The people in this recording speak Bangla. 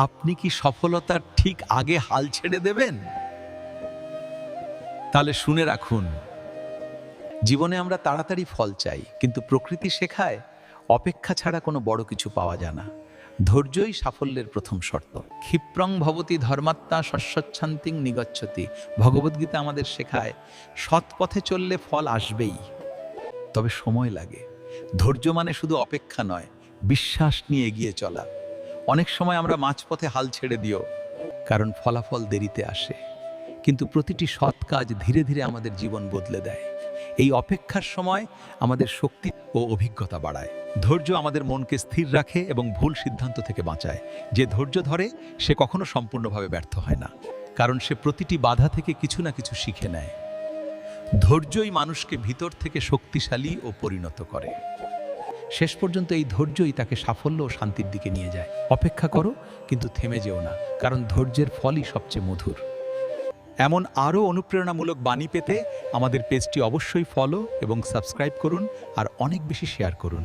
আপনি কি সফলতার ঠিক আগে হাল ছেড়ে দেবেন? তাহলে শুনে রাখুন, জীবনে আমরা তাড়াতাড়ি ফল চাই, কিন্তু প্রকৃতি শেখায় অপেক্ষা ছাড়া কোনো বড় কিছু পাওয়া যায় না। ধৈর্যই সাফল্যের প্রথম শর্ত। ক্ষিপ্রং ভবতি ধর্মাত্মা শস্যচ্ছান্তিং নিগচ্ছতি। ভগবদ্গীতা আমাদের শেখায় সৎ পথে চললে ফল আসবেই, তবে সময় লাগে। ধৈর্য মানে শুধু অপেক্ষা নয়, বিশ্বাস নিয়ে এগিয়ে চলা। অনেক সময় আমরা মাঝপথে হাল ছেড়ে দিও, কারণ ফলাফল দেরিতে আসে, কিন্তু প্রতিটি সৎ কাজ ধীরে ধীরে আমাদের জীবন বদলে দেয়। এই অপেক্ষার সময় আমাদের শক্তি ও অভিজ্ঞতা বাড়ায়। ধৈর্য আমাদের মনকে স্থির রাখে এবং ভুল সিদ্ধান্ত থেকে বাঁচায়। যে ধৈর্য ধরে সে কখনো সম্পূর্ণভাবে ব্যর্থ হয় না, কারণ সে প্রতিটি বাধা থেকে কিছু না কিছু শিখে নেয়। ধৈর্যই মানুষকে ভিতর থেকে শক্তিশালী ও পরিণত করে। শেষ পর্যন্ত এই ধৈর্যই তাকে সাফল্য ও শান্তির দিকে নিয়ে যায়। অপেক্ষা করো, কিন্তু থেমে যেও না, কারণ ধৈর্যের ফলই সবচেয়ে মধুর। এমন আরও অনুপ্রেরণামূলক বাণী পেতে আমাদের পেজটি অবশ্যই ফলো এবং সাবস্ক্রাইব করুন, আর অনেক বেশি শেয়ার করুন।